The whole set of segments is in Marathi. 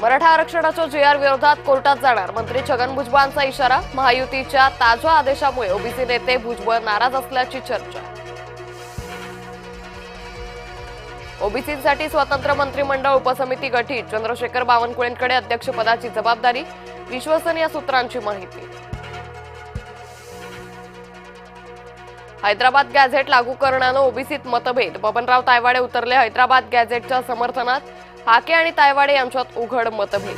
मराठा आरक्षणाच्या JR विरोधात कोर्टात जाणार मंत्री छगन भुजबळांचा इशारा। महायुतीच्या ताज्या आदेशामुळे ओबीसी नेते भुजबळ नाराज असल्याची चर्चा। ओबीसींसाठी स्वतंत्र मंत्रिमंडळ उपसमिती गठीत, चंद्रशेखर बावनकुळेंकडे अध्यक्षपदाची जबाबदारी, विश्वसनीय सूत्रांची माहिती। हैदराबाद गॅझेट लागू करण्यानं ओबीसीत मतभेद, बबनराव तायवाडे उतरले हैदराबाद गॅझेटच्या समर्थनात, हाके आणि तायवाडे यांच्यात उघड मतभेद।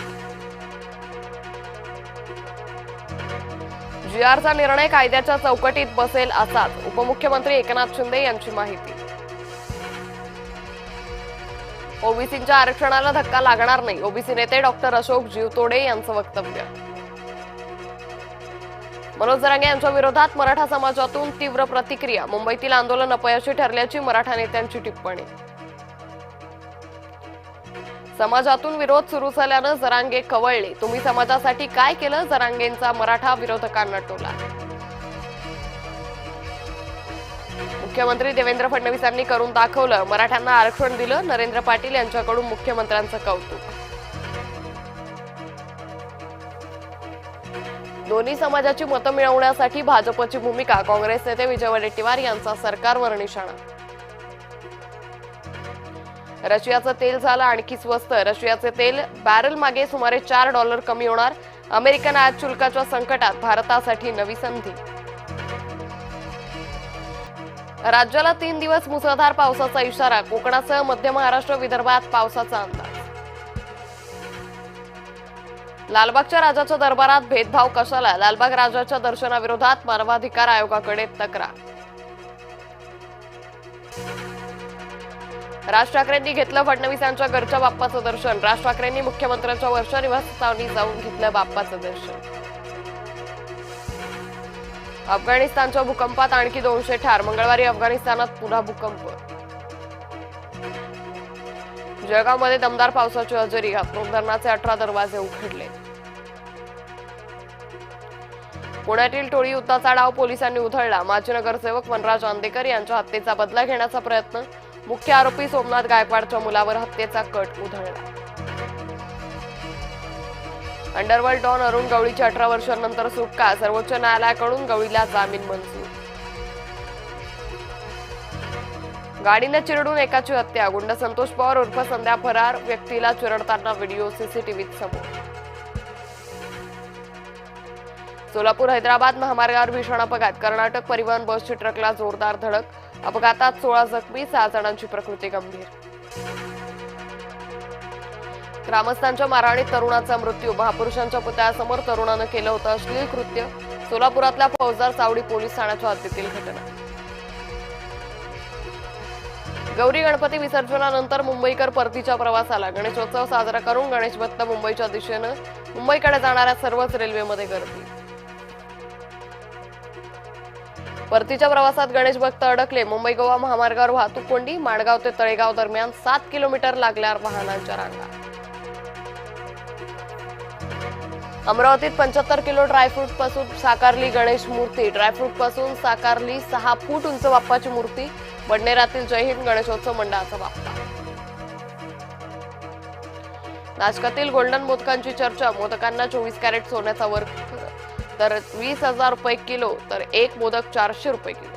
JRचा निर्णय कायद्याच्या चौकटीत बसेल असाच, उपमुख्यमंत्री एकनाथ शिंदे यांची माहिती। ओबीसींच्या आरक्षणाला धक्का लागणार नाही, ओबीसी नेते डॉक्टर अशोक जीवतोडे यांचं वक्तव्य। मनोज जरांगे यांच्या विरोधात मराठा समाजातून तीव्र प्रतिक्रिया, मुंबईतील आंदोलन अपयशी ठरल्याची मराठा नेत्यांची टिप्पणी। समाजातून विरोध सुरू झाल्यानं जरांगे कवळले, तुम्ही समाजासाठी काय केलं, जरांगेंचा मराठा विरोधकांना टोला। मुख्यमंत्री देवेंद्र फडणवीसांनी करून दाखवलं, मराठ्यांना आरक्षण दिलं, नरेंद्र पाटील यांच्याकडून मुख्यमंत्र्यांचं कौतुक। दोन्ही समाजाची मतं मिळवण्यासाठी भाजपची भूमिका, काँग्रेस नेते विजय वडेट्टीवार यांचा सरकारवर निशाणा। रशियाचं तेल झालं आणखी स्वस्त, रशियाचे तेल बॅरल मागे सुमारे $4 कमी होणार, अमेरिकन आयात शुल्काच्या संकटात भारतासाठी नवी संधी। राज्याला 3 दिवस मुसळधार पावसाचा इशारा, कोकणासह मध्य महाराष्ट्र विदर्भात पावसाचा अंदाज। लालबागच्या राजाच्या दरबारात भेदभाव कशाला, लालबाग राजाच्या दर्शनाविरोधात मानवाधिकार आयोगाकडे तक्रार। राज ठाकरेंनी घेतलं फडणवीस यांच्या घरच्या बाप्पाचं दर्शन, राज ठाकरेंनी मुख्यमंत्र्यांच्या वर्षा निवासस्थानी जाऊन घेतलं बाप्पाचं दर्शन। अफगाणिस्तानच्या भूकंपात आणखी 200 ठार, मंगळवारी अफगाणिस्तानात पुन्हा भूकंप। जळगावमध्ये दमदार पावसाची हजेरी, हातकणंगले धरणाचे 18 दरवाजे उघडले। पुण्यातील टोळी युद्धाचा डाव पोलिसांनी उधळला, माजी नगरसेवक वनराज आंदेकर यांच्या हत्येचा बदला घेण्याचा प्रयत्न, मुख्य आरोपी सोमनाथ गायकवाडच्या मुलावर हत्येचा कट उधळला। अंडरवर्ल्ड डॉन अरुण गवळीची 18 वर्षांनंतर सुटका, सर्वोच्च न्यायालयाकडून गवळीला जामीन मंजूर। गाडीने चिरडून एकाची हत्या, गुंड संतोष पवार उर्फ संध्या फरार व्यक्तीला चिरडताना व्हिडिओ सीसीटीव्हीत समोर। सोलापूर हैदराबाद महामार्गावर भीषण अपघात, कर्नाटक परिवहन बसची ट्रकला जोरदार धडक, अपघातात 16 जखमी, 6 जणांची प्रकृती गंभीर। ग्रामस्थांच्या मारहाणीत तरुणाचा मृत्यू, महापुरुषांच्या पुतळ्यासमोर तरुणानं केलं होतं अश्लील कृत्य, सोलापुरातल्या फौजदार चावडी पोलीस ठाण्याच्या हद्दीतील घटना। गौरी गणपती विसर्जनानंतर मुंबईकर परतीच्या प्रवासाला, गणेशोत्सव साजरा करून गणेश भक्त मुंबईच्या दिशेनं मुंबईकडे जाणाऱ्या सर्वच रेल्वेमध्ये गर्दी। परतीच्या प्रवासात गणेश भक्त अडकले, मुंबई गोवा महामार्गावर वाहतूक कोंडी, माणगाव ते तळेगाव दरम्यान 7 किलोमीटर लागल्या वाहनांच्या रांगा। अमरावतीत 75 किलो ड्रायफ्रूट पासून साकारली गणेश मूर्ती, ड्रायफ्रूट पासून साकारली 6 फूट उंच बाप्पाची मूर्ती, बडनेरातील जय हिंद गणेशोत्सव मंडळाचा बाप्पा। नाशकातील गोल्डन मोदकांची चर्चा, मोदकांना 24 कॅरेट सोन्याचा वर्क तर 20,000 रुपये किलो, तर एक मोदक 400 रुपये किलो।